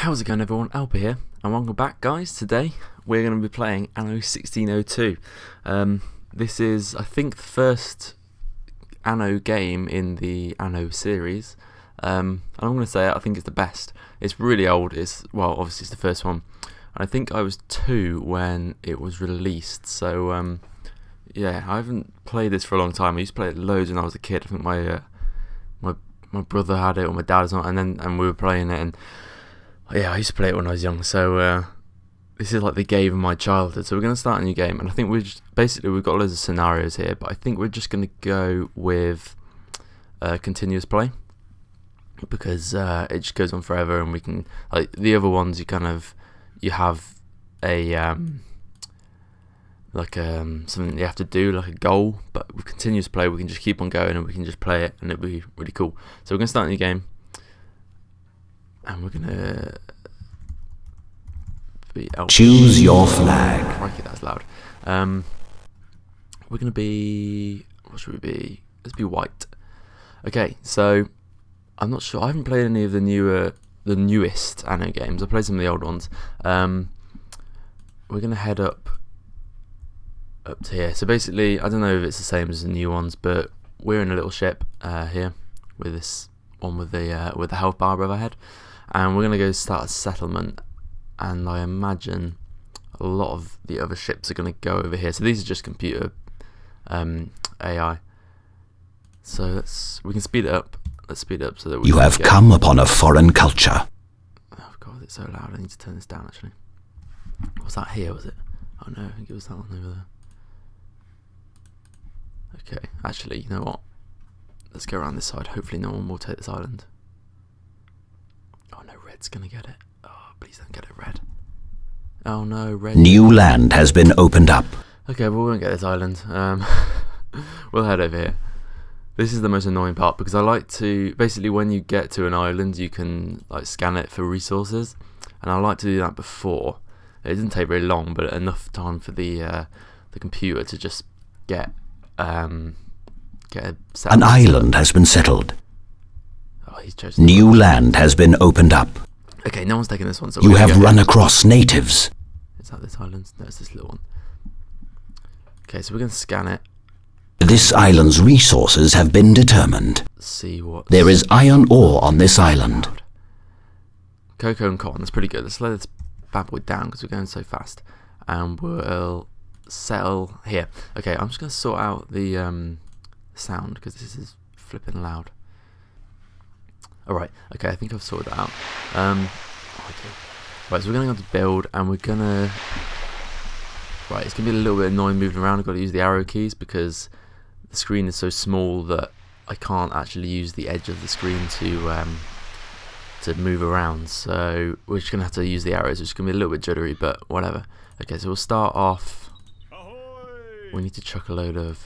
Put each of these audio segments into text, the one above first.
How's it going, everyone? Elpea here, and welcome back, guys. Today we're going to be playing Anno 1602. This is, I think, the first Anno game in the Anno series, and I'm going to say it, I think it's the best. It's really old. Obviously it's the first one. I think I was 2 when it was released, so yeah, I haven't played this for a long time. I used to play it loads when I was a kid. I think my brother had it, or my dad or something, and we were playing it, and yeah, I used to play it when I was young, so this is like the game of my childhood. So we're going to start a new game, and I think we've got loads of scenarios here, but I think we're just going to go with continuous play, because it just goes on forever, and we can, like the other ones, you have a something you have to do, like a goal, but with continuous play we can just keep on going and we can just play it, and it'll be really cool. So we're going to start a new game. And we're gonna be choose your flag. Crikey, that's loud. We're gonna be, what should we be? Let's be white. Okay, so I'm not sure. I haven't played any of the newest Anno games. I played some of the old ones. We're gonna head up to here. So basically, I don't know if it's the same as the new ones, but we're in a little ship here with this one with the health bar above our head. And we're going to go start a settlement, and I imagine a lot of the other ships are going to go over here. So these are just computer AI. So we can speed it up. Let's speed it up so that we You have come upon a foreign culture. Oh god, it's so loud. I need to turn this down actually. What's that here, was it? Oh no, I think it was that one over there. Okay, actually, you know what? Let's go around this side. Hopefully no one will take this island. Oh no, red's gonna get it. Oh, please don't get it, red. Oh no, red. New land has been opened up. Okay, well, we won't get this island. We'll head over here. This is the most annoying part, because I like to, basically when you get to an island you can like scan it for resources, and I like to do that before. It doesn't take very long, but enough time for the computer to just get a set. An island has been settled. Oh, he's chosen. New land has been opened up. Okay, no one's taking this one. So you have run across natives. Is that this island? No, it's this little one. Okay, so we're going to scan it. This island's resources have been determined. See what. There is iron ore on this island. Cocoa and cotton. That's pretty good. Let's slow this bad boy down because we're going so fast, and we'll settle here. Okay, I'm just going to sort out the sound because this is flipping loud. Alright, okay, I think I've sorted that out. Okay. Right, so we're going to go to build, and we're going to... Right, it's going to be a little bit annoying moving around. I've got to use the arrow keys because the screen is so small that I can't actually use the edge of the screen to move around. So we're just going to have to use the arrows. It's going to be a little bit jittery, but whatever. Okay, so we'll start off... We need to chuck a load of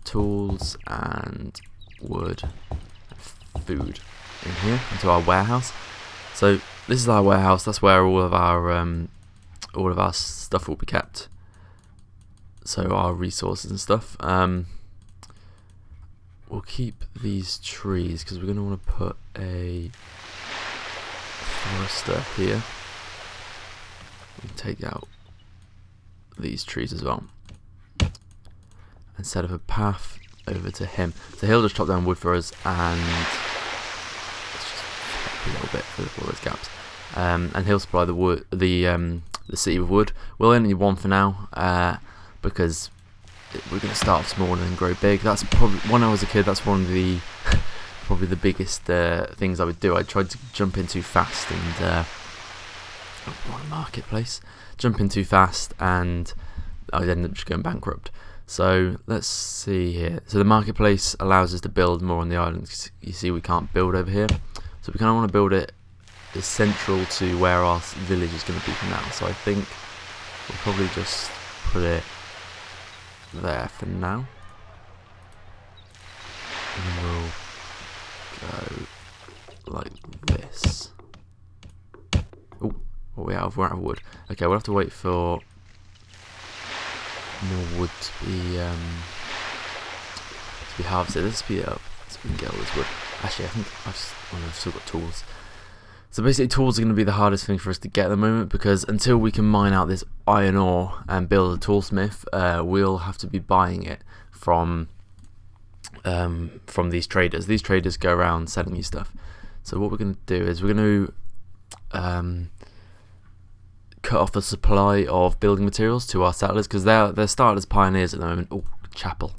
tools and wood and food in here into our warehouse. So this is our warehouse. That's where all of our stuff will be kept. So our resources and stuff. We'll keep these trees because we're going to want to put a forester here. We can take out these trees as well and set up a path over to him. So he'll just chop down wood for us, and let's just a little bit for all those gaps. And he'll supply the wood, the city with wood. We'll only need one for now, because we're going to start off small and then grow big. That's probably, when I was a kid, that's one of the probably the biggest things I would do. I tried to jump in too fast and marketplace. Jump in too fast, and I'd end up just going bankrupt. So let's see here. So the marketplace allows us to build more on the island. You see, we can't build over here, so we kind of want to build it as central to where our village is going to be from now. So I think we'll probably just put it there for now, and we'll go like this. Oh, what are we out of? We're out of wood. Okay, we'll have to wait for more wood to be harvested. Let's speed it up so we can get all this wood. Actually, I think I've still got tools. So basically tools are going to be the hardest thing for us to get at the moment, because until we can mine out this iron ore and build a toolsmith, we'll have to be buying it from these traders. These traders go around selling you stuff. So what we're going to do is we're going to cut off the supply of building materials to our settlers, because they're started as pioneers at the moment. Oh, chapel.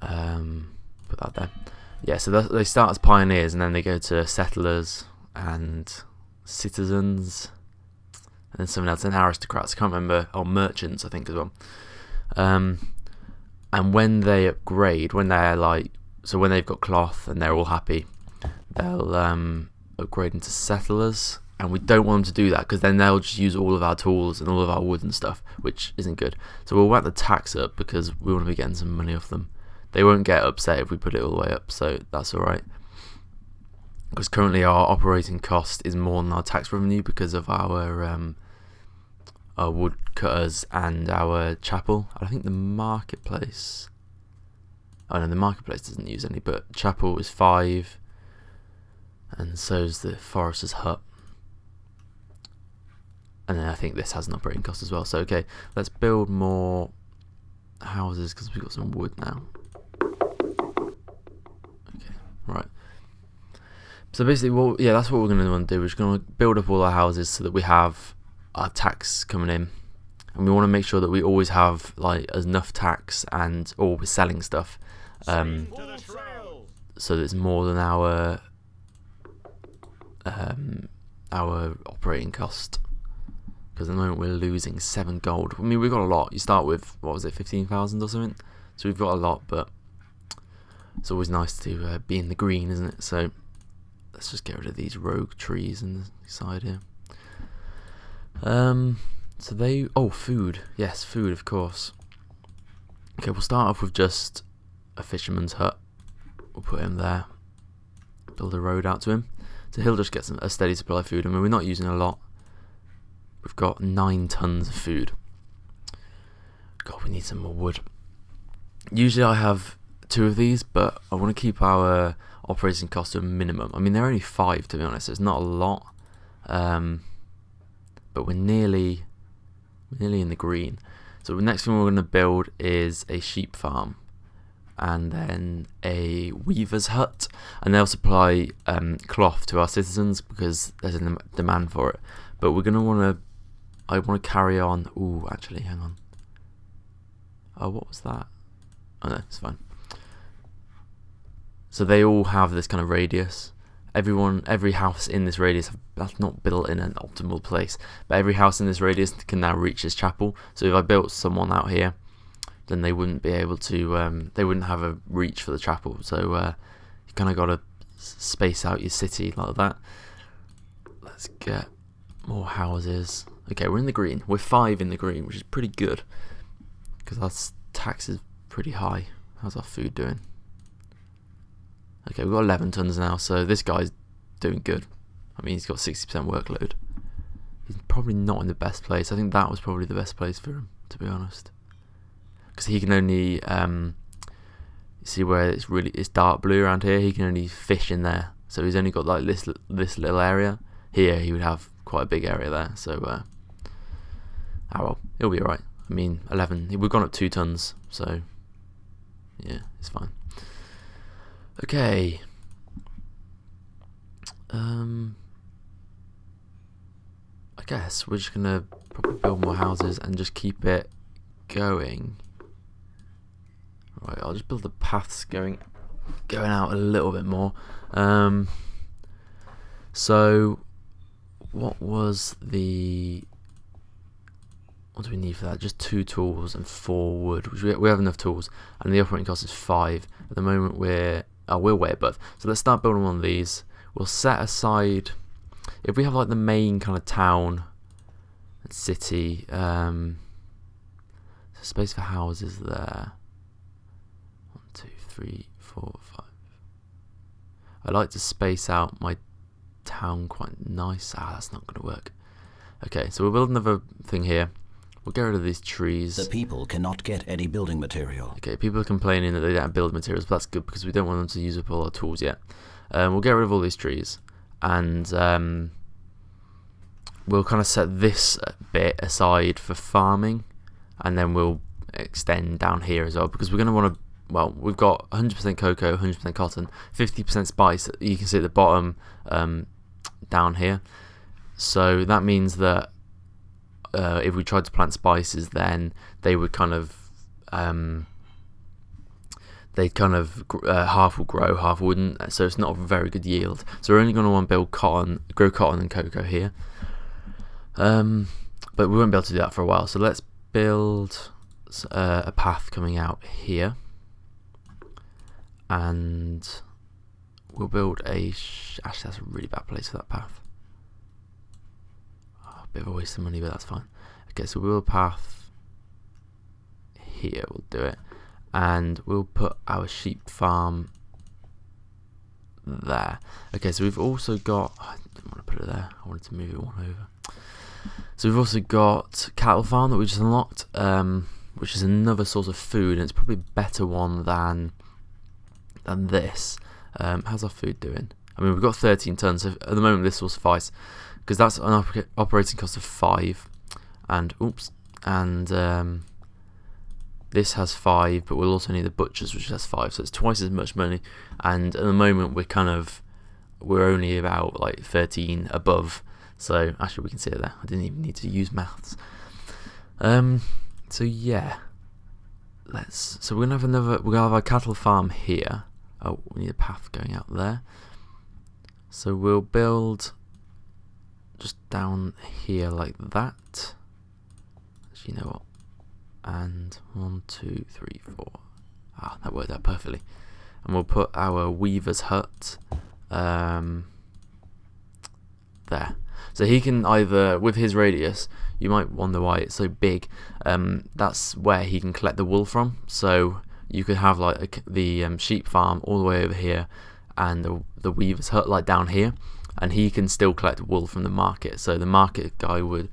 Put that there. Yeah, so they start as pioneers and then they go to settlers and citizens and then something else, and aristocrats. I can't remember. Oh, merchants, I think, as well. And when they upgrade, when they're like, so when they've got cloth and they're all happy, they'll upgrade into settlers. And we don't want them to do that, because then they'll just use all of our tools and all of our wood and stuff, which isn't good. So we'll whack the tax up because we want to be getting some money off them. They won't get upset if we put it all the way up, so that's alright. Because currently our operating cost is more than our tax revenue because of our woodcutters and our chapel. I think the marketplace... Oh no, the marketplace doesn't use any, but chapel is 5, and so's the forester's hut. And then I think this has an operating cost as well. So okay, let's build more houses because we've got some wood now. Okay, right. So basically, that's what we're going to want to do. We're just going to build up all our houses so that we have our tax coming in, and we want to make sure that we always have like enough tax and we're selling stuff, so that it's more than our operating cost. Because at the moment we're losing 7 gold. I mean, we've got a lot. You start with, what was it, 15,000 or something? So we've got a lot, but it's always nice to be in the green, isn't it? So let's just get rid of these rogue trees on the side here. Food. Yes, food, of course. Okay, we'll start off with just a fisherman's hut. We'll put him there. Build a road out to him. So he'll just get a steady supply of food. I mean, we're not using a lot. We've got 9 tons of food. God, we need some more wood. Usually I have 2 of these, but I want to keep our operating cost to a minimum. I mean, they're only 5, to be honest. So it's not a lot. But we're nearly in the green. So the next thing we're going to build is a sheep farm, and then a weaver's hut, and they'll supply cloth to our citizens because there's a demand for it. But we're going to I want to carry on. Ooh, actually, hang on. Oh, what was that? Oh no, it's fine. So they all have this kind of radius. Every house in this radius, that's not built in an optimal place, but every house in this radius can now reach this chapel. So if I built someone out here, then they wouldn't be able to, they wouldn't have a reach for the chapel. So you kind of got to space out your city like that. Let's get more houses. Okay, we're in the green. We're 5 in the green, which is pretty good, because our tax is pretty high. How's our food doing? Okay, we've got 11 tons now, so this guy's doing good. I mean, he's got 60% workload. He's probably not in the best place. I think that was probably the best place for him, to be honest. Because he can only, see where it's dark blue around here, he can only fish in there. So he's only got like this little area. Here, he would have quite a big area there, so, well, he'll be alright. I mean, 11, we've gone up 2 tons, so, yeah, it's fine. Okay. I guess we're just gonna probably build more houses and just keep it going. Right, I'll just build the paths going out a little bit more. So what do we need for that? Just 2 tools and 4 wood, which we have enough tools, and the operating cost is 5. At the moment we're way above. So let's start building one of these. We'll set aside, if we have like the main kind of town and city, space for houses there. 1, 2, 3, 4, 5. I like to space out my town quite nice. That's not going to work. Okay, so we'll build another thing here. We'll get rid of these trees. The people cannot get any building material. Okay, people are complaining that they don't have building materials, but that's good because we don't want them to use up all our tools yet. We'll get rid of all these trees, and we'll kind of set this bit aside for farming, and then we'll extend down here as well, because we're going to want to, well, we've got 100% cocoa, 100% cotton, 50% spice. You can see at the bottom down here. So that means that if we tried to plant spices, then they would kind of half will grow, half wouldn't. So it's not a very good yield. So we're only going to want to build grow cotton and cocoa here. But we won't be able to do that for a while. So let's build a path coming out here, and we'll build actually, that's a really bad place for that path. A bit of a waste of money, but that's fine. Okay, so we'll path here. We'll do it, and we'll put our sheep farm there. Okay, so we've also got. I didn't want to put it there. I wanted to move it one over. So we've also got cattle farm that we just unlocked, which is another source of food, and it's probably a better one than this. How's our food doing? I mean, we've got 13 tons, so at the moment this will suffice, because that's an operating cost of 5, and this has 5, but we'll also need the butchers, which has 5, so it's twice as much money. And at the moment we're only about like 13 above. So actually, we can see it there. I didn't even need to use maths. So yeah, so we're gonna have a cattle farm here. Oh, we need a path going out there. So we'll build just down here like that. Actually, you know what? And 1, 2, 3, 4. Ah, that worked out perfectly. And we'll put our weaver's hut there. So he can either, with his radius, you might wonder why it's so big, that's where he can collect the wool from. So you could have like the sheep farm all the way over here, and the weaver's hut like down here, and he can still collect wool from the market. So the market guy would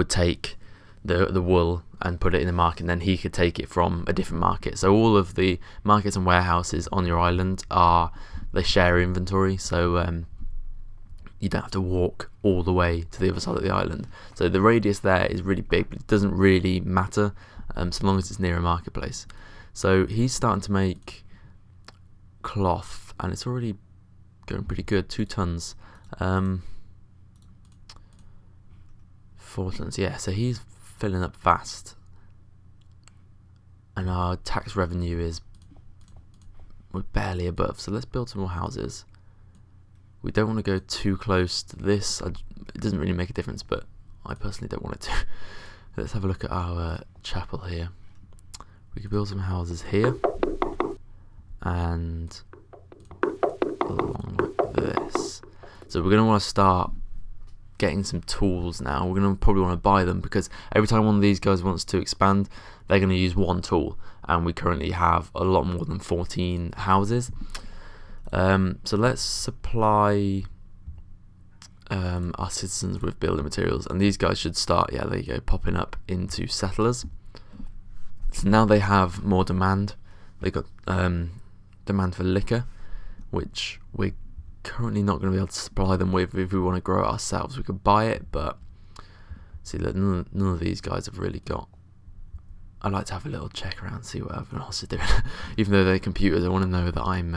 take the wool and put it in the market, and then he could take it from a different market. So all of the markets and warehouses on your island they share inventory, so you don't have to walk all the way to the other side of the island. So the radius there is really big, but it doesn't really matter so long as it's near a marketplace. So he's starting to make cloth, and it's already going pretty good. 2 tons, 4 tons. Yeah, so he's filling up fast, and our tax revenue we're barely above. So let's build some more houses. We don't want to go too close to this. It doesn't really make a difference, but I personally don't want it to. Let's have a look at our chapel here. We could build some houses here, and along like this. So we're going to want to start getting some tools now. We're going to probably want to buy them, because every time one of these guys wants to expand, they're going to use one tool, and we currently have a lot more than 14 houses. So let's supply our citizens with building materials, and these guys should start, yeah, there you go, popping up into settlers. So now they have more demand. They got demand for liquor, which we're currently not going to be able to supply them with. If we want to grow it ourselves, we could buy it, but see that none of these guys have really got. I like to have a little check around, see what everyone else is doing. Even though they're computers, I want to know that I'm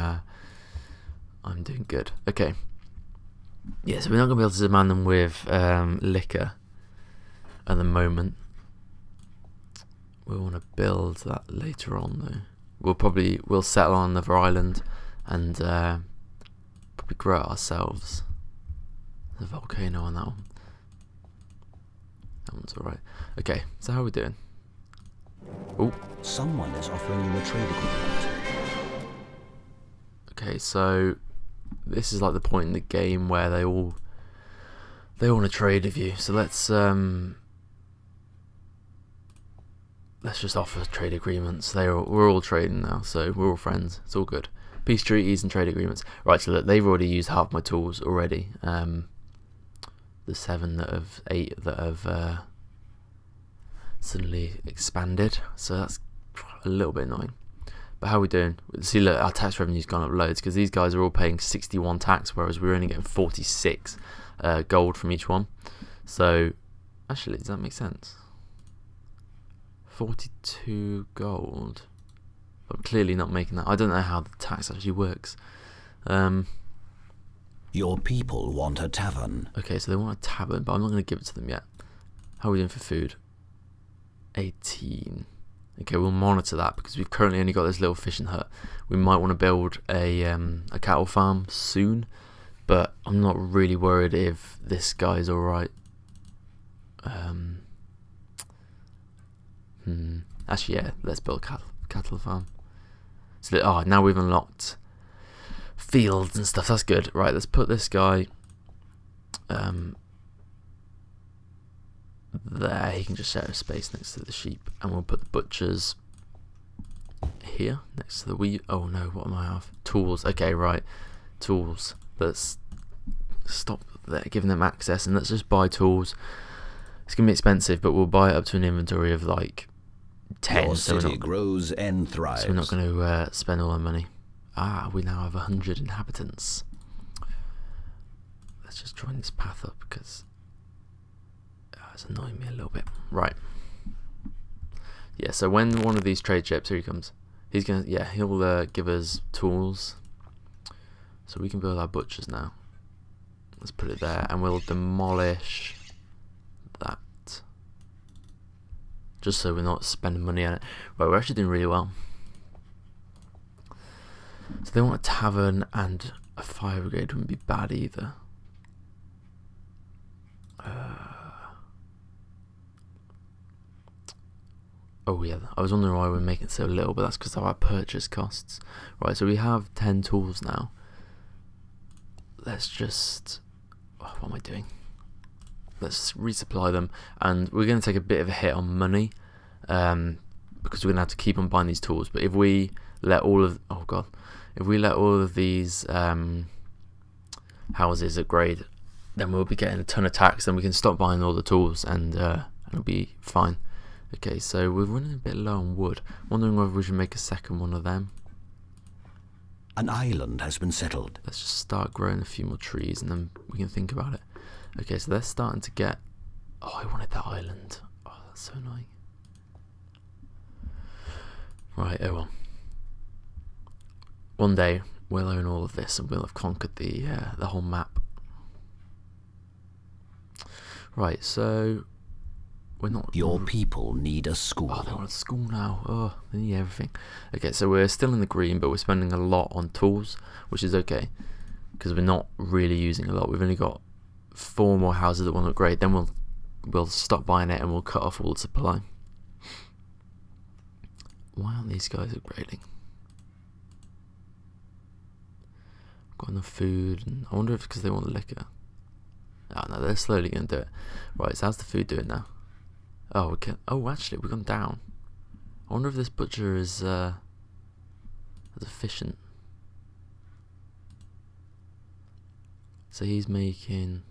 doing good. Okay. Yeah, so we're not going to be able to demand them with liquor at the moment. We want to build that later on, though. We'll settle on another island and probably grow it ourselves. There's a volcano on that one. That one's alright. Okay, so how are we doing? Oh, Someone is offering you a trade agreement. okay, so this is like the point in the game where they all want to trade with you. So let's just offer trade agreements. We're all trading now, so we're all friends. It's all good. Peace treaties and trade agreements. Right, so look, they've already used half my tools already. The 8 that have suddenly expanded, so that's a little bit annoying. But how are we doing? See, look, our tax revenue's gone up loads because these guys are all paying 61 tax, whereas we're only getting 46 gold from each one. So, actually, does that make sense? 42 gold. I'm clearly not making that. I don't know how the tax actually works. Your people want a tavern. Okay, so they want a tavern, but I'm not going to give it to them yet. How are we doing for food? 18. Okay, we'll monitor that because we've currently only got this little fishing hut. We might want to build a cattle farm soon, but I'm not really worried if this guy's alright. Actually, yeah, let's build a cattle farm. So that, now we've unlocked fields and stuff. That's good. Right, let's put this guy there. He can just share a space next to the sheep, and we'll put the butchers here next to the wheat. Oh no, what am I off? Tools. Okay, right, tools. Let's stop giving them access and let's just buy tools. It's gonna be expensive, but we'll buy it up to an inventory of like 10. Your city grows and thrives. So we're not going to spend all our money. We now have 100 inhabitants. Let's just join this path up because it's annoying me a little bit. Right. Yeah, so when one of these trade ships, here he comes. He's going to, he'll give us tools. So we can build our butchers now. Let's put it there and we'll demolish that. Just so we're not spending money on it. Right, we're actually doing really well. So they want a tavern and a fire brigade wouldn't be bad either. Oh yeah, I was wondering why we're making so little, but that's because of our purchase costs. Right, so we have 10 tools now. Let's just... what am I doing? Let's resupply them, and we're going to take a bit of a hit on money because we're going to have to keep on buying these tools. But if we let all of these houses upgrade, then we'll be getting a ton of tax, and we can stop buying all the tools, and it'll be fine. Okay, so we're running a bit low on wood. Wondering whether we should make a second one of them. An island has been settled. Let's just start growing a few more trees, and then we can think about it. Okay, so they're starting to get... I wanted that island. That's so annoying. Right, oh well. One day, we'll own all of this, and we'll have conquered the whole map. Right, so... we're not... Your people need a school. They want a school now. They need everything. Okay, so we're still in the green, but we're spending a lot on tools, which is okay, because we're not really using a lot. We've only got 4 more houses that want to upgrade, then we'll stop buying it and we'll cut off all the supply. Why aren't these guys upgrading? Got enough food, and I wonder if it's because they want liquor. No, they're slowly going to do it. Right, so how's the food doing now? Actually, we've gone down. I wonder if this butcher is as efficient. So he's making...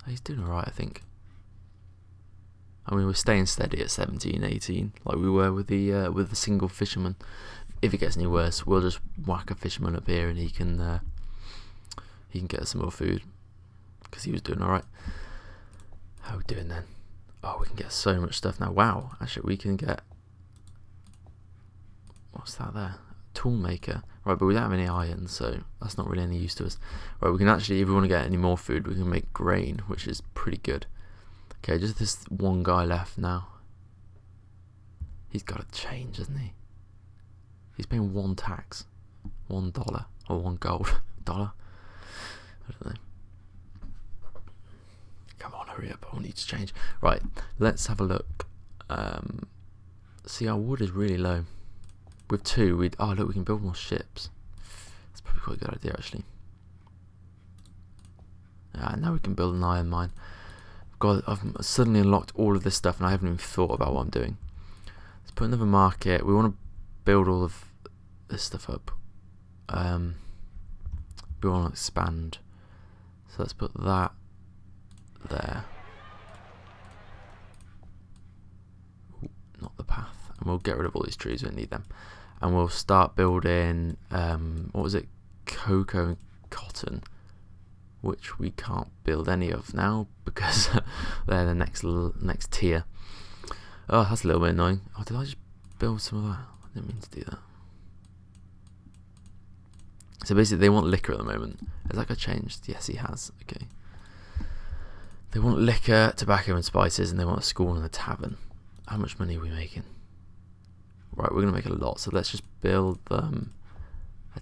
he's doing alright, I think. I mean, we're staying steady at 17, 18, like we were with the single fisherman. If it gets any worse, we'll just whack a fisherman up here, and he can get us some more food, because he was doing alright. How are we doing then? We can get so much stuff now. Wow, actually we can get... what's that there? Tool maker. Right, but we don't have any iron, so that's not really any use to us. Right, we can actually, if we want to get any more food, we can make grain, which is pretty good. Okay, just this one guy left now. He's got to change, hasn't he? He's paying 1 tax. $1 or 1 gold. Dollar? I don't know. Come on, hurry up, I need to change. Right, let's have a look. See, our wood is really low. With 2, look, we can build more ships. That's probably quite a good idea, actually. Now we can build an iron mine. God, I've suddenly unlocked all of this stuff, and I haven't even thought about what I'm doing. Let's put another market. We want to build all of this stuff up. We want to expand. So let's put that there. Ooh, not the path. And we'll get rid of all these trees, we don't need them. and we'll start building what was it, cocoa and cotton, which we can't build any of now because they're the next tier. Oh, that's a little bit annoying. Oh, did I just build some of that? I didn't mean to do that. So basically they want liquor at the moment. Has that got changed? Yes, he has. Okay. They want liquor, tobacco and spices, and they want a school and a tavern. How much money are we making? Right, we're going to make a lot, so let's just build a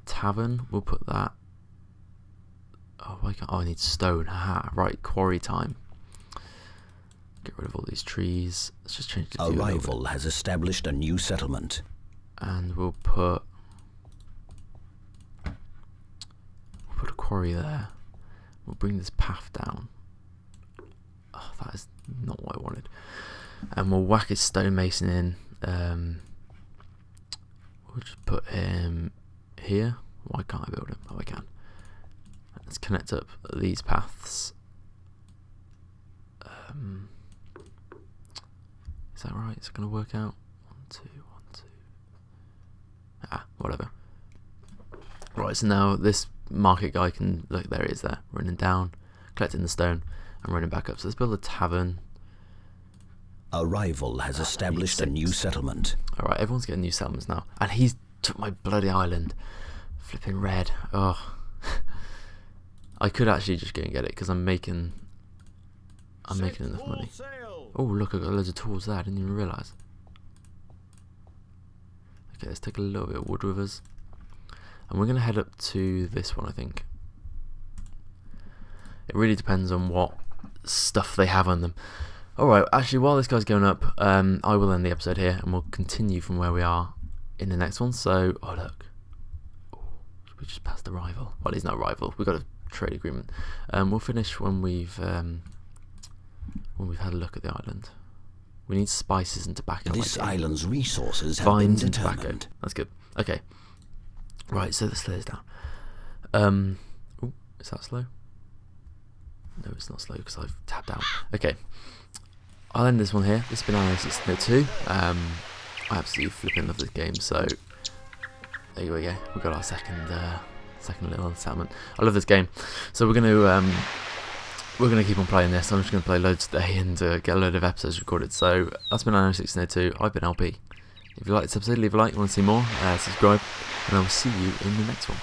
tavern. We'll put that... Oh, I need stone. Haha. Right, quarry time. Get rid of all these trees. Let's just change the view. A rival has established a new settlement. And we'll put a quarry there. We'll bring this path down. Oh, that is not what I wanted. And we'll whack his stonemason in. We'll just put him here. Why can't I build him? Oh, I can. Let's connect up these paths. Is that right? Is it going to work out? 1, 2, 1, 2. Ah, whatever. Right, so now this market guy can, look, there he is there, running down, collecting the stone, and running back up. So let's build a tavern. A rival has established a new settlement. Alright, everyone's getting new settlements now. And he's took my bloody island. Flipping red. Oh. I could actually just go and get it, because I'm making enough money. Oh, look, I've got loads of tools there. I didn't even realise. Okay, let's take a little bit of wood with us. And we're going to head up to this one, I think. It really depends on what stuff they have on them. Alright, actually, while this guy's going up, I will end the episode here, and we'll continue from where we are in the next one. So, oh look. Oh, we just passed the rival. Well, he's not a rival. We've got a trade agreement. We'll finish when we've had a look at the island. We need spices and tobacco. This island's resources have vines been and tobacco. determined. That's good. Okay. Right, so the stairs down. Oh, is that slow? No, it's not slow because I've tapped out. Okay. I'll end this one here. This has been Anno 1602. I absolutely flipping love this game, so there we go. We've got our second little settlement. I love this game. So we're gonna keep on playing this. I'm just gonna play loads today and get a load of episodes recorded. So that's been Anno 1602. I've been LP. If you like this episode, leave a like. You want to see more? Subscribe, and I will see you in the next one.